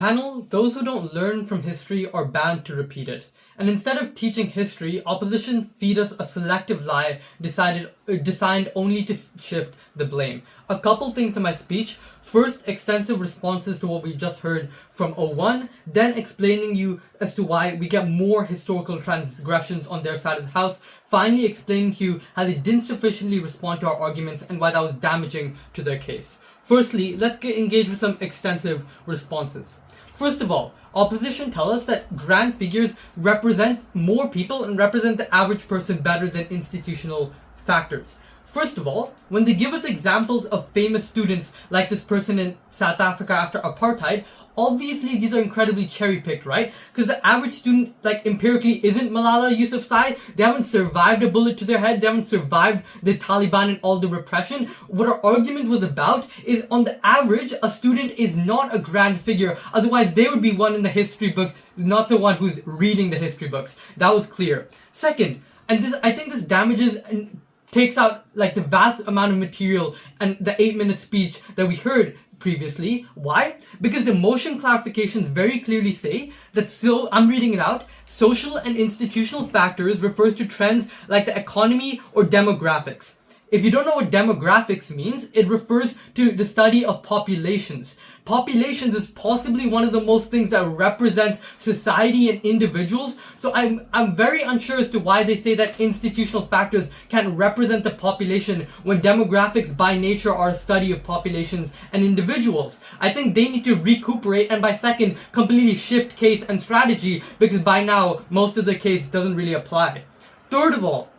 Panel, those who don't learn from history are bound to repeat it. And instead of teaching history, opposition feed us a selective lie designed only to shift the blame. A couple things in my speech. First, extensive responses to what we've just heard from O1, then explaining you as to why we get more historical transgressions on their side of the house, finally explaining to you how they didn't sufficiently respond to our arguments and why that was damaging to their case. Firstly, let's get engaged with some extensive responses. First of all, opposition tell us that grand figures represent more people and represent the average person better than institutional factors. First of all, when they give us examples of famous students like this person in South Africa after apartheid, obviously these are incredibly cherry-picked, right? Because the average student, like, empirically isn't Malala Yousafzai. They haven't survived a bullet to their head. They haven't survived the Taliban and all the repression. What our argument was about is, on the average, a student is not a grand figure. Otherwise, they would be one in the history books, not the one who's reading the history books. That was clear. Second, and this, I think this damages and takes out, like, the vast amount of material and the 8-minute speech that we heard previously. Why? Because the motion clarifications very clearly say that, so I'm reading it out, social and institutional factors refers to trends like the economy or demographics. If you don't know what demographics means, it refers to the study of populations. Populations is possibly one of the most things that represents society and individuals. So I'm very unsure as to why they say that institutional factors can represent the population when demographics by nature are a study of populations and individuals. I think they need to recuperate and, by second, completely shift case and strategy, because by now most of the case doesn't really apply. Third of all,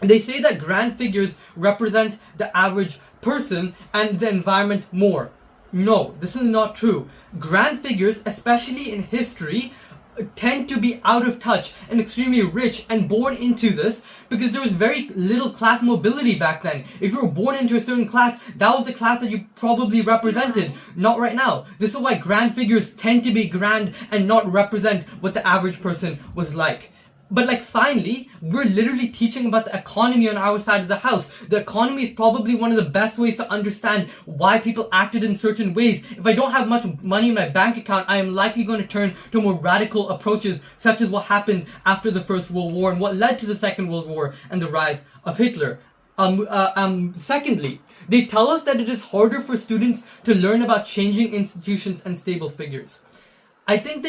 they say that grand figures represent the average person and the environment more. No, this is not true. Grand figures, especially in history, tend to be out of touch and extremely rich and born into this because there was very little class mobility back then. If you were born into a certain class, that was the class that you probably represented. Not right now. This is why grand figures tend to be grand and not represent what the average person was like. But, like, finally, we're literally teaching about the economy on our side of the house. The economy is probably one of the best ways to understand why people acted in certain ways. If I don't have much money in my bank account, I am likely going to turn to more radical approaches, such as what happened after the First World War and what led to the Second World War and the rise of Hitler. Secondly, they tell us that it is harder for students to learn about changing institutions and stable figures. I think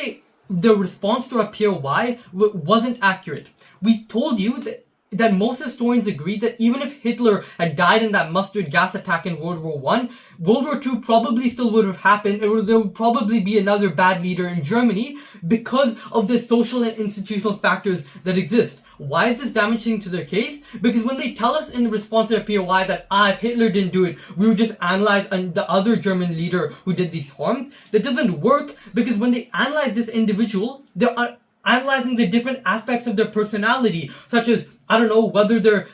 the response to our POY wasn't accurate. We told you that most historians agreed that even if Hitler had died in that mustard gas attack in World War I, World War II probably still would have happened. There would probably be another bad leader in Germany because of the social and institutional factors that exist. Why is this damaging to their case? Because when they tell us in response to their POI that, if Hitler didn't do it, we would just analyze the other German leader who did these harms, that doesn't work, because when they analyze this individual, they're analyzing the different aspects of their personality, such as, I don't know, whether they're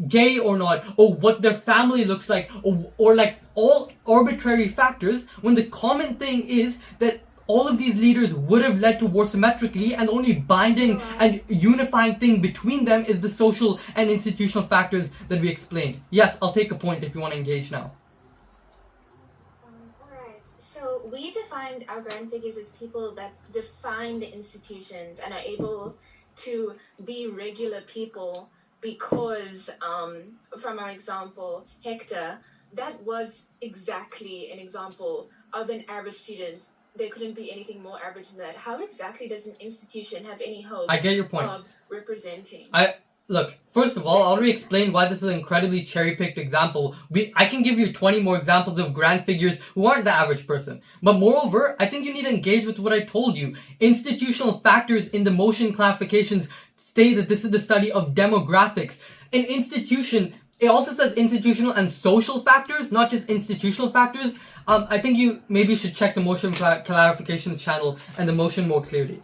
gay or not, or what their family looks like, or like all arbitrary factors, when the common thing is that all of these leaders would have led to war symmetrically, and the only binding and unifying thing between them is the social and institutional factors that we explained. Yes, I'll take a point if you want to engage now. Alright, so we defined our grand figures as people that define the institutions and are able to be regular people because, from our example, Hector, that was exactly an example of an average student. There couldn't be anything more average than that. How exactly does an institution have any hope I get your point. Of representing? Look, first of all, I already explained why this is an incredibly cherry-picked example. I can give you 20 more examples of grand figures who aren't the average person. But moreover, I think you need to engage with what I told you. Institutional factors in the motion classifications say that this is the study of demographics. An institution, it also says institutional and social factors, not just institutional factors. I think you maybe should check the motion clarifications channel and the motion more clearly.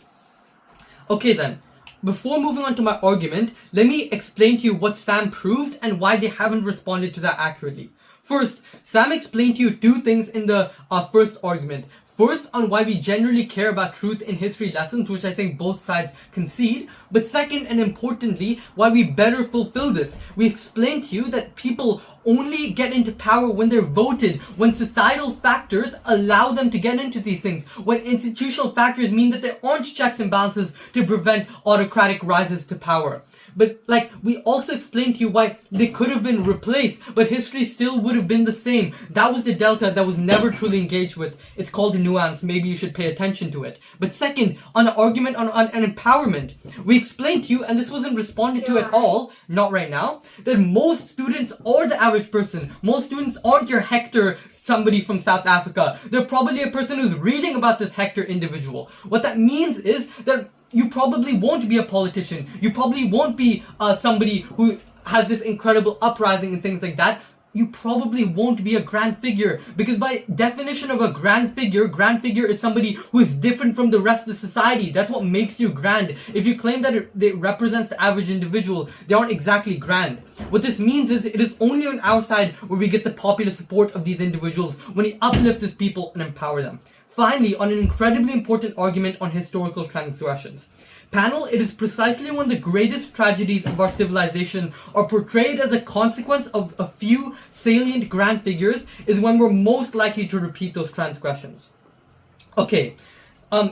Okay then, before moving on to my argument, let me explain to you what Sam proved and why they haven't responded to that accurately. First, Sam explained to you two things in the first argument. First, on why we generally care about truth in history lessons, which I think both sides concede. But second, and importantly, why we better fulfill this. We explained to you that people only get into power when they're voted, when societal factors allow them to get into these things, when institutional factors mean that there aren't checks and balances to prevent autocratic rises to power. But like, we also explained to you why they could have been replaced, but history still would have been the same. That was the delta that was never truly engaged with. It's called a nuance. Maybe you should pay attention to it. But second, on the argument on empowerment, we explained to you, and this wasn't responded to at all, not right now, that most students are the average person. Most students aren't your Hector, somebody from South Africa. They're probably a person who's reading about this Hector individual. What that means is that you probably won't be a politician. You probably won't be somebody who has this incredible uprising and things like that. You probably won't be a grand figure, because by definition of a grand figure is somebody who is different from the rest of society. That's what makes you grand. If you claim that it represents the average individual, they aren't exactly grand. What this means is it is only on our side where we get the popular support of these individuals, when we uplift these people and empower them. Finally, on an incredibly important argument on historical transgressions. Panel, it is precisely when the greatest tragedies of our civilization are portrayed as a consequence of a few salient grand figures is when we're most likely to repeat those transgressions. Okay,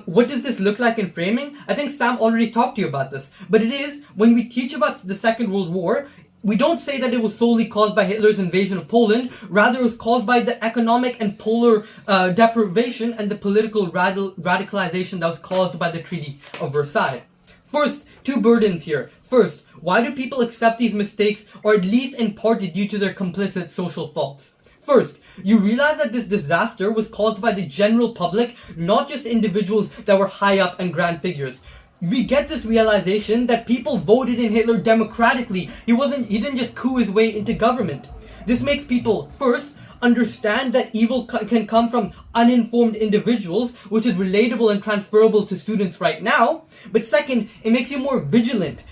what does this look like in framing? I think Sam already talked to you about this, but it is when we teach about the Second World War, we don't say that it was solely caused by Hitler's invasion of Poland. Rather, it was caused by the economic and polar deprivation and the political radicalization that was caused by the Treaty of Versailles. First, two burdens here. First, why do people accept these mistakes, or at least in part due to their complicit social faults? First, you realize that this disaster was caused by the general public, not just individuals that were high up and grand figures. We get this realization that people voted in Hitler democratically. He didn't just coup his way into government. This makes people, first, understand that evil can come from uninformed individuals, which is relatable and transferable to students right now. But second, it makes you more vigilant.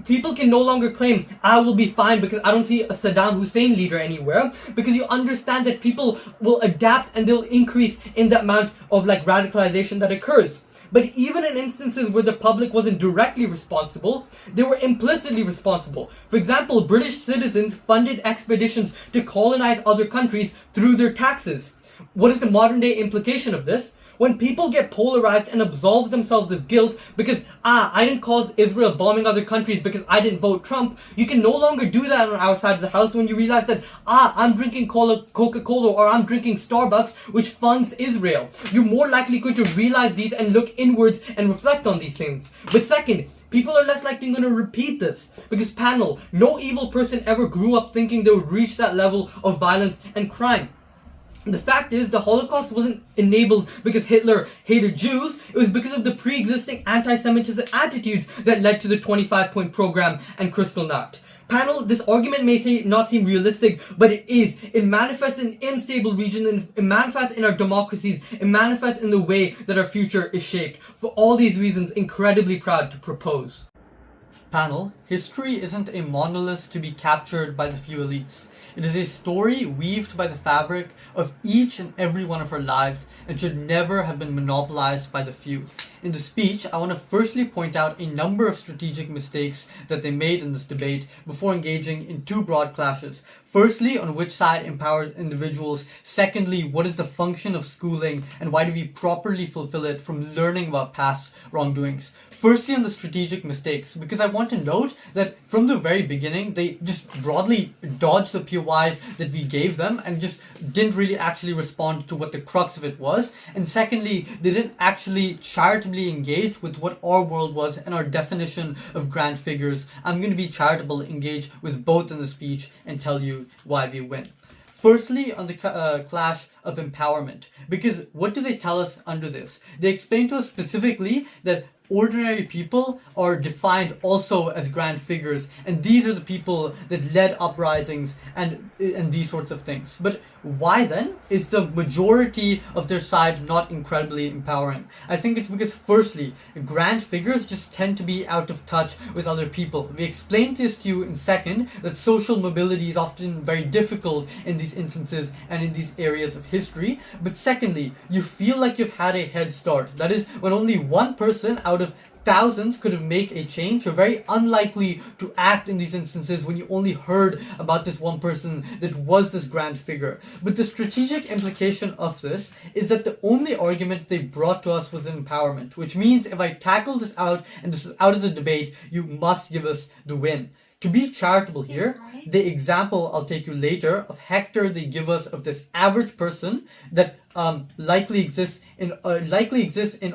People can no longer claim, I will be fine because I don't see a Saddam Hussein leader anywhere, because you understand that people will adapt and they'll increase in the amount of radicalization that occurs. But even in instances where the public wasn't directly responsible, they were implicitly responsible. For example, British citizens funded expeditions to colonize other countries through their taxes. What is the modern day implication of this? When people get polarized and absolve themselves of guilt because, I didn't cause Israel bombing other countries because I didn't vote Trump, you can no longer do that on our side of the house when you realize that, I'm drinking Coca-Cola or I'm drinking Starbucks, which funds Israel. You're more likely going to realize these and look inwards and reflect on these things. But second, people are less likely going to repeat this. Because panel, no evil person ever grew up thinking they would reach that level of violence and crime. The fact is, the Holocaust wasn't enabled because Hitler hated Jews. It was because of the pre-existing anti-Semitism attitudes that led to the 25-point program and Kristallnacht. Panel, this argument may not seem realistic, but it is. It manifests in unstable regions, and it manifests in our democracies. It manifests in the way that our future is shaped. For all these reasons, incredibly proud to propose. Panel, history isn't a monolith to be captured by the few elites. It is a story weaved by the fabric of each and every one of our lives and should never have been monopolized by the few. In the speech, I want to firstly point out a number of strategic mistakes that they made in this debate before engaging in two broad clashes. Firstly, on which side empowers individuals. Secondly, what is the function of schooling and why do we properly fulfill it from learning about past wrongdoings? Firstly, on the strategic mistakes, because I want to note that from the very beginning, they just broadly dodged the POIs that we gave them and just didn't really actually respond to what the crux of it was. And secondly, they didn't actually charitably engage with what our world was and our definition of grand figures. I'm going to be charitable, engage with both in the speech and tell you why we win. Firstly, on the clash of empowerment, because what do they tell us under this? They explain to us specifically that ordinary people are defined also as grand figures, and these are the people that led uprisings and these sorts of things. But why then is the majority of their side not incredibly empowering? I think it's because firstly, grand figures just tend to be out of touch with other people. We explained this to you in second, that social mobility is often very difficult in these instances and in these areas of history. But secondly, you feel like you've had a head start. That is, when only one person out of thousands could have made a change, you're very unlikely to act in these instances when you only heard about this one person that was this grand figure. But the strategic implication of this is that the only argument they brought to us was empowerment, which means if I tackle this out and this is out of the debate, you must give us the win. To be charitable here, the example I'll take you later of Hector they give us of this average person that likely exists in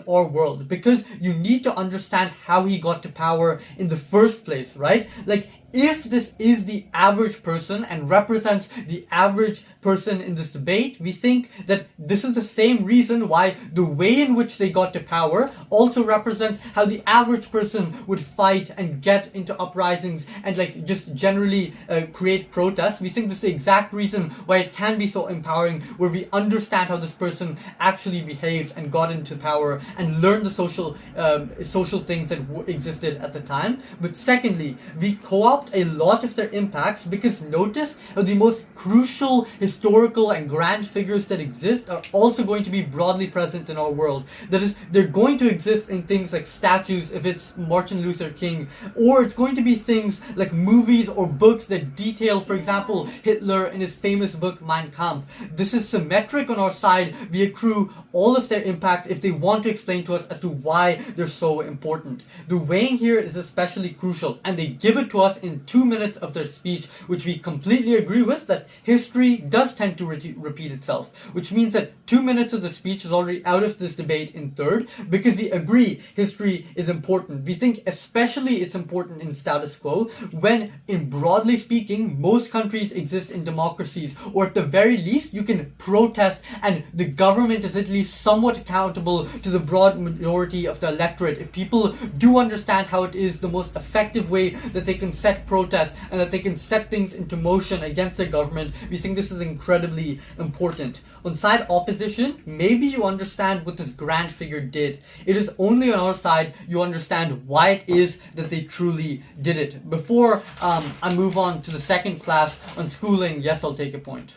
our world, because you need to understand how he got to power in the first place, right? Like, if this is the average person and represents the average person in this debate, we think that this is the same reason why the way in which they got to power also represents how the average person would fight and get into uprisings and like just generally create protests. We think this is the exact reason why it can be so empowering, where we understand how this person actually behaved and got into power and learned the social things that existed at the time. But secondly, we co-opt a lot of their impacts, because notice how the most crucial historical and grand figures that exist are also going to be broadly present in our world. That is, they're going to exist in things like statues if it's Martin Luther King, or it's going to be things like movies or books that detail, for example, Hitler in his famous book Mein Kampf. This is symmetric on our side. We accrue all of their impacts if they want to explain to us as to why they're so important. The weighing here is especially crucial, and they give it to us in 2 minutes of their speech, which we completely agree with, that history does tend to repeat itself, which means that 2 minutes of the speech is already out of this debate in third, because we agree history is important. We think especially it's important in status quo, when, in broadly speaking, most countries exist in democracies, or at the very least you can protest and the government is at least somewhat accountable to the broad majority of the electorate. If people do understand how it is the most effective way that they can set protest and that they can set things into motion against their government, we think this is incredibly important. On side opposition, maybe you understand what this grand figure did. It is only on our side you understand why it is that they truly did it. Before I move on to the second clash on schooling, yes, I'll take a point.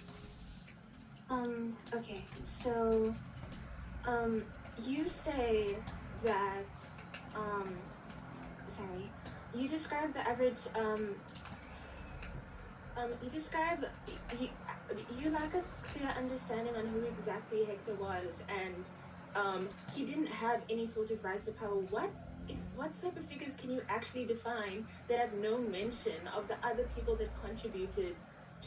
Okay, so you say that you describe the average you lack a clear understanding on who exactly Hector was, and he didn't have any sort of rise to power. What type of figures can you actually define that have no mention of the other people that contributed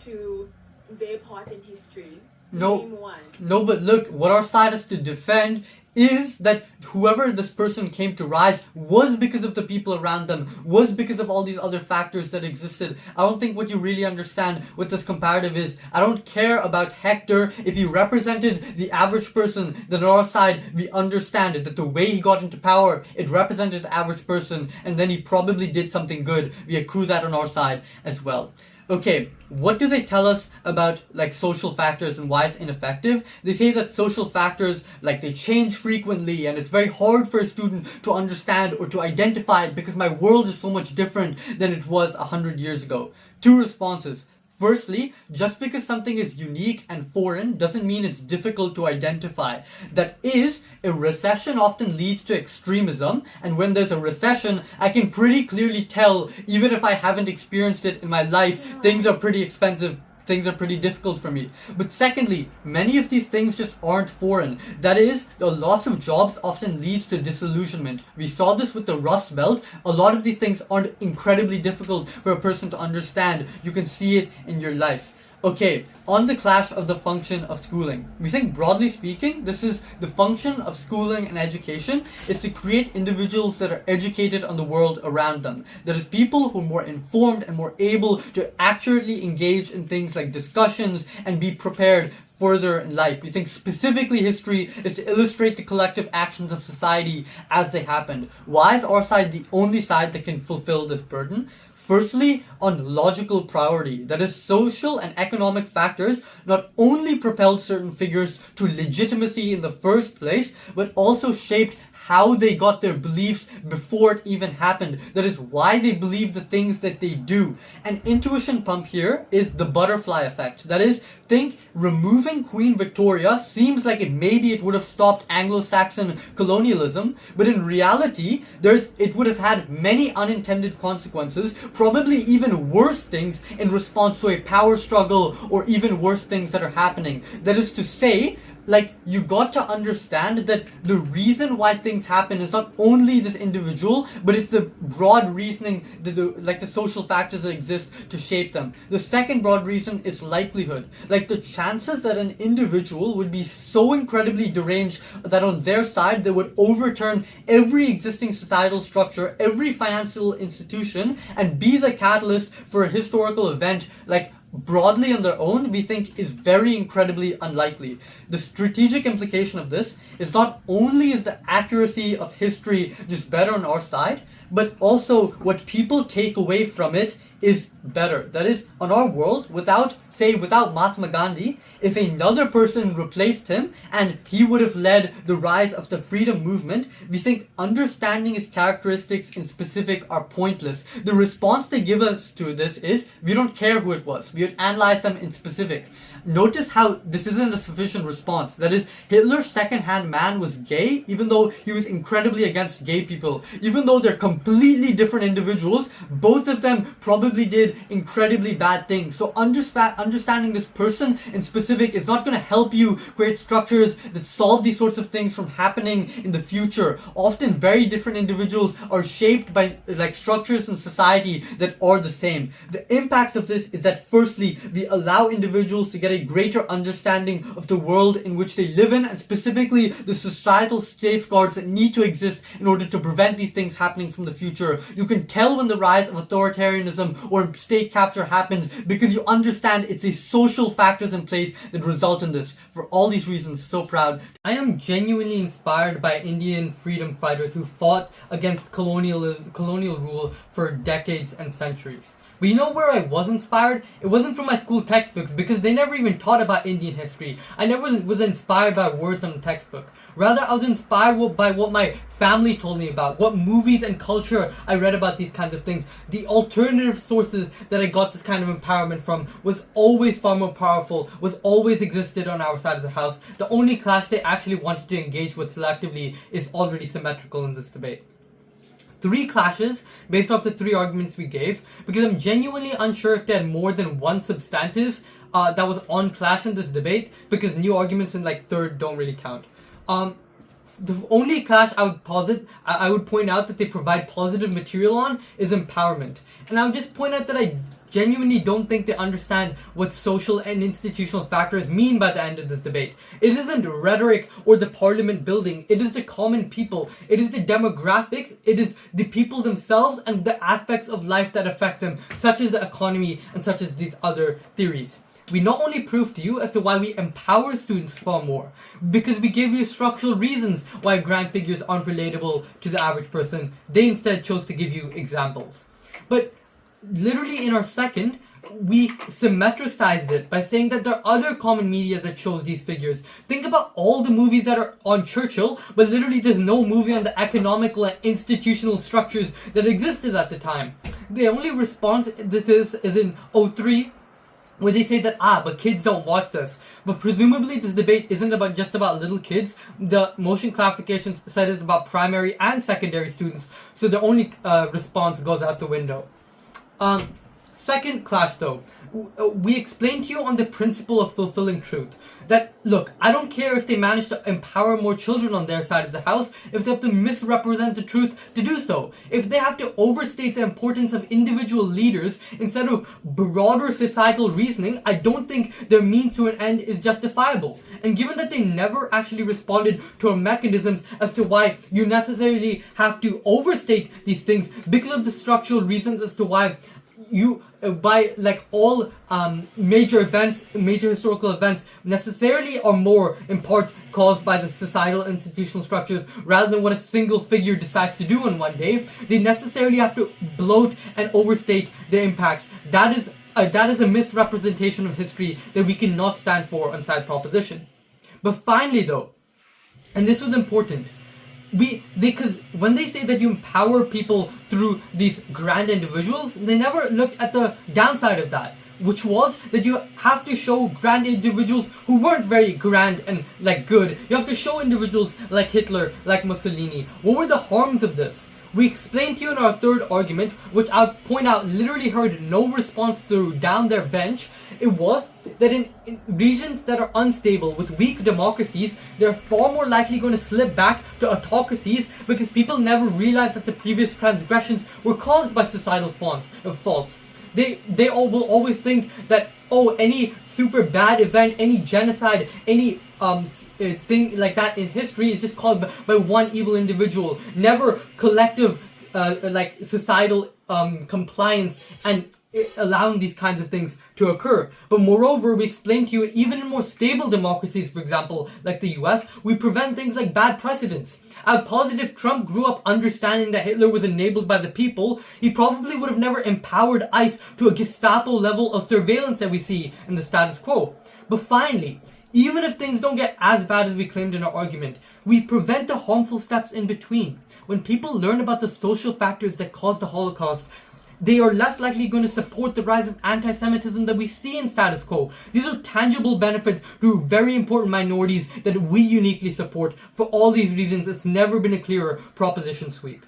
to their part in history? Name one. No, but look, what our side has to defend is that whoever this person came to rise was because of the people around them, was because of all these other factors that existed. I don't think what you really understand what this comparative is. I don't care about Hector. If he represented the average person, then on our side, we understand it, that the way he got into power, it represented the average person, and then he probably did something good. We accrue that on our side as well. Okay, what do they tell us about like social factors and why it's ineffective? They say that social factors, like, they change frequently and it's very hard for a student to understand or to identify it because my world is so much different than it was 100 years ago. Two responses. Firstly, just because something is unique and foreign doesn't mean it's difficult to identify. That is, a recession often leads to extremism, and when there's a recession, I can pretty clearly tell, even if I haven't experienced it in my life, things are pretty expensive. Things are pretty difficult for me. But secondly, many of these things just aren't foreign. That is, the loss of jobs often leads to disillusionment. We saw this with the Rust Belt. A lot of these things aren't incredibly difficult for a person to understand. You can see it in your life. Okay, on the clash of the function of schooling. We think, broadly speaking, this is the function of schooling and education is to create individuals that are educated on the world around them. That is, people who are more informed and more able to accurately engage in things like discussions and be prepared further in life. We think specifically history is to illustrate the collective actions of society as they happened. Why is our side the only side that can fulfill this burden? Firstly, on logical priority. That is, social and economic factors not only propelled certain figures to legitimacy in the first place, but also shaped how they got their beliefs before it even happened. That is why they believe the things that they do. An intuition pump here is the butterfly effect. That is, think removing Queen Victoria seems like maybe it would have stopped Anglo-Saxon colonialism, but in reality, it would have had many unintended consequences, probably even worse things in response to a power struggle or even worse things that are happening. That is to say, you got to understand that the reason why things happen is not only this individual, but it's the broad reasoning, the social factors that exist to shape them. The second broad reason is likelihood. The chances that an individual would be so incredibly deranged that on their side they would overturn every existing societal structure, every financial institution, and be the catalyst for a historical event, broadly on their own, we think is very incredibly unlikely. The strategic implication of this is not only is the accuracy of history just better on our side, but also what people take away from it is better. That is, on our world, without Mahatma Gandhi, if another person replaced him and he would have led the rise of the freedom movement, we think understanding his characteristics in specific are pointless. The response they give us to this is, we don't care who it was. We would analyze them in specific. Notice how this isn't a sufficient response. That is, Hitler's second-hand man was gay, even though he was incredibly against gay people. Even though they're completely different individuals, both of them probably did incredibly bad things. So understanding this person in specific is not going to help you create structures that solve these sorts of things from happening in the future. Often very different individuals are shaped by structures in society that are the same. The impacts of this is that firstly, we allow individuals to get a greater understanding of the world in which they live in, and specifically the societal safeguards that need to exist in order to prevent these things happening from the future. You can tell when the rise of authoritarianism or state capture happens because you understand it's a social factors in place that result in this. For all these reasons, so proud. I am genuinely inspired by Indian freedom fighters who fought against colonial rule for decades and centuries. But you know where I was inspired? It wasn't from my school textbooks, because they never even taught about Indian history. I never was inspired by words from the textbook. Rather, I was inspired by what my family told me about, what movies and culture I read about these kinds of things. The alternative sources that I got this kind of empowerment from was always far more powerful, was always existed on our side of the house. The only clash they actually wanted to engage with selectively is already symmetrical in this debate. 3 clashes based off the 3 arguments we gave, because I'm genuinely unsure if they had more than one substantive that was on clash in this debate, because new arguments in third don't really count. The only clash I would point out that they provide positive material on is empowerment. And I would just point out that I genuinely don't think they understand what social and institutional factors mean by the end of this debate. It isn't rhetoric or the parliament building, it is the common people, it is the demographics, it is the people themselves and the aspects of life that affect them, such as the economy and such as these other theories. We not only proved to you as to why we empower students far more, because we gave you structural reasons why grand figures aren't relatable to the average person, they instead chose to give you examples. But literally in our second, we symmetricized it by saying that there are other common media that shows these figures. Think about all the movies that are on Churchill, but literally there's no movie on the economical and institutional structures that existed at the time. The only response to this is in 03, where they say that, but kids don't watch this. But presumably this debate isn't just about little kids. The motion clarification said it's about primary and secondary students, so the only response goes out the window. Second clash though, we explained to you on the principle of fulfilling truth. That, look, I don't care if they manage to empower more children on their side of the house, if they have to misrepresent the truth to do so. If they have to overstate the importance of individual leaders instead of broader societal reasoning, I don't think their means to an end is justifiable. And given that they never actually responded to our mechanisms as to why you necessarily have to overstate these things because of the structural reasons as to why you, all major historical events necessarily are more in part caused by the societal institutional structures rather than what a single figure decides to do in one day, they necessarily have to bloat and overstate their impacts. That is a misrepresentation of history that we cannot stand for on side proposition. But finally though, and this was important, because when they say that you empower people through these grand individuals, they never looked at the downside of that, which was that you have to show grand individuals who weren't very grand and like good. You have to show individuals like Hitler, like Mussolini. What were the harms of this? We explained to you in our third argument, which I'll point out literally heard no response through down their bench. It was that in regions that are unstable with weak democracies, they're far more likely going to slip back to autocracies because people never realized that the previous transgressions were caused by societal faults. They all will always think that, oh, any super bad event, any genocide, any thing like that in history is just caused by one evil individual. Never collective like societal compliance and allowing these kinds of things to occur. But moreover, we explained to you, even in more stable democracies, for example, like the US, we prevent things like bad precedents. I'm positive if Trump grew up understanding that Hitler was enabled by the people, he probably would have never empowered ICE to a Gestapo level of surveillance that we see in the status quo. But finally, even if things don't get as bad as we claimed in our argument, we prevent the harmful steps in between. When people learn about the social factors that caused the Holocaust, they are less likely going to support the rise of anti-Semitism that we see in status quo. These are tangible benefits to very important minorities that we uniquely support. For all these reasons, it's never been a clearer proposition sweep.